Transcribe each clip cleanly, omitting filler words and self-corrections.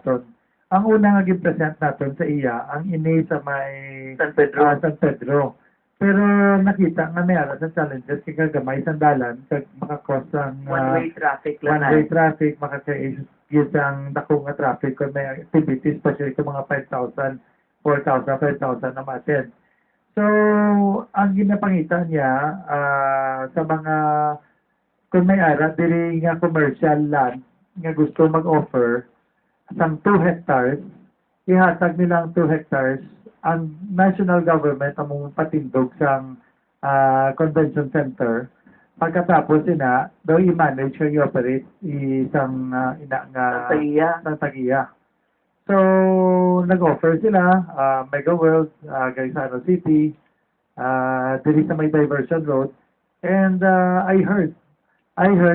Ton. Ang una nga gi-present naton sa iya, ang ini sa may San Pedro. San Pedro. Pero nakita nga may ara sa challenges kay gamay sandalan kag maka-cross ang One-way traffic lang one-way traffic, maka-create ang dako nga traffic kung may activities, especially sa mga 5,000, 4,000, 5,000 na ma-attend. So, ang ginapangita niya sa mga kung may ara diri nga commercial land nga gusto mag-offer sang 2 hectares, ihatag nilang 2 hectares, ang national government among patindog sang convention center. Pagkatapos ina, daw i-manage o i-operate isang ina nga Tagiya. So, nag-offer sila, Mega World, Gaisano City, diri sa may diversion road. And I heard,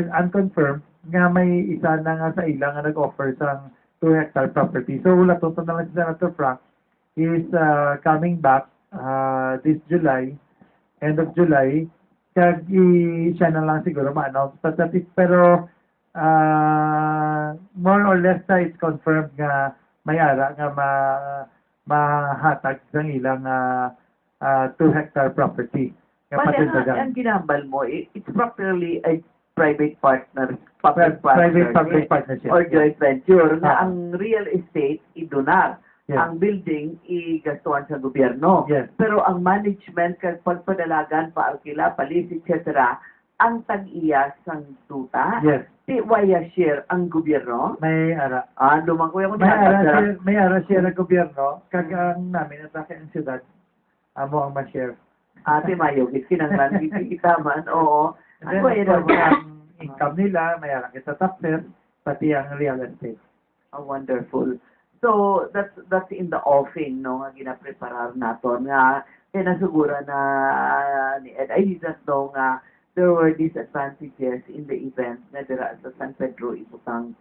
unconfirmed, nga may isa na nga sa ilang nga nag-offer sang 2-hectare property. So, wala to na lang si Senator Frank is coming back this July, end of July, kag siya na lang siguro ma-announce. Pero more or less it's confirmed nga may ara nga mahatag sang ilang 2-hectare property. Ang ginambal mo, it's properly a private partnership partnership or joint venture na ang real estate idonar. Yes. Ang building igastuhan sa gobyerno. Yes. Pero ang management kag pagpadalagan, paalkila, palis, etc. ang tag-iya sang tuta. Yes. Di waya share ang gobyerno. May ara. Lumang ko yung may ara share ang gobyerno kag ang namin at ang siyudad amo ang ma-share. Ate Mayo, kinanglan kitaman. Oo. And then, ang income nila, may ara kita taxes, pati ang real estate. Wonderful. So, that's in the offing, no, nga ginapreparar naton nga kinasugura na ni Ed ay daw nga there were disadvantages in the event na dira sa San Pedro ibutang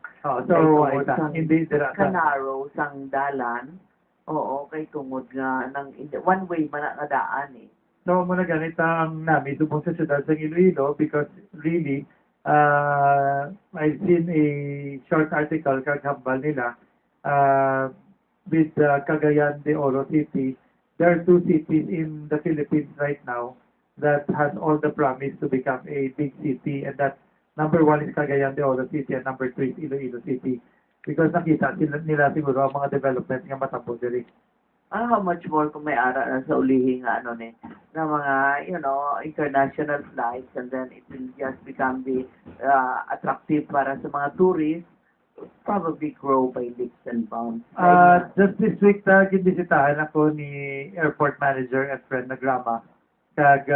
hindi dira sa kanaro sang dalan. Oo, kay tungod nga nang one way man nga daan eh. So, muna ganito ang namin subong sa siyudad sa Iloilo because really, I've seen a short article kaghambal nila with Cagayan de Oro City. There are 2 cities in the Philippines right now that has all the promise to become a big city, and that number 1 is Cagayan de Oro City and number 3 is Iloilo City. Because nakita nila siguro ang mga developments nga matabo diri. How much more kung may ara na sa ulihin nga na mga international flights, and then it will just become the attractive para sa mga tourists, probably grow by leaps and bounds. Just this week ginbisitahan ako ni airport manager at friend na Grama, kag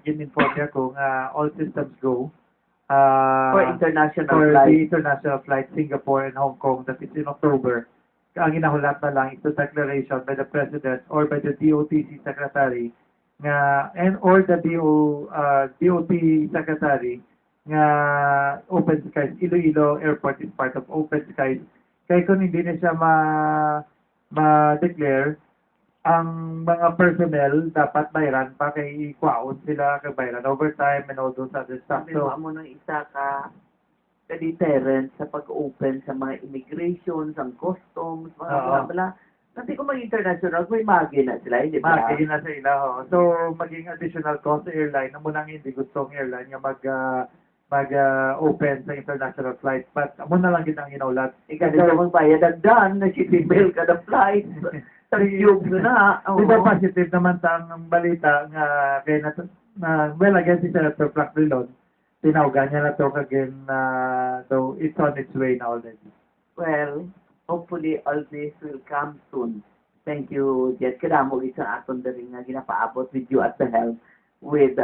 gin-inform niya ko nga all systems go for international the international flight Singapore and Hong Kong that is in October. Ang ginahulat na lang ito declaration by the President or by the DOTC Secretary nga or the DOT Secretary nga open skies. Iloilo Airport is part of open skies. Kaya kung hindi na siya ma-declare, ang mga personnel dapat bayaran pa kay ikwaon sila kay bayaran overtime and all those other stuff. So, mo nang isa ka deterrent sa pag-open sa mga immigration, sa customs, mga bla. Kasi kung mag-international, may magi na sila, hindi ba? Magi na sila, So, maging additional cost sa airline, na munang hindi gustong airline nga mag-open sa international flight. But, amo na lang ang inaulat. Ikaw na magbayad ang done, nag-email ka ng flight. Sa tube na. Di ba positive naman sa ang balita nga kaya well, again, si Senator Frank Drilon, tinawag niya na ito again so it's on its way now already. Well, hopefully all this will come soon. Thank you, Jet. Kadamo isang aton na rin nga ginapaabot with you at the help with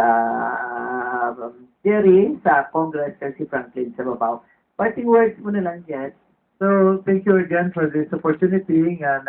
Jerry sa Congress kasi si Franklin sa babaw. Parting words mo na lang, Jet. So, thank you again for this opportunity nga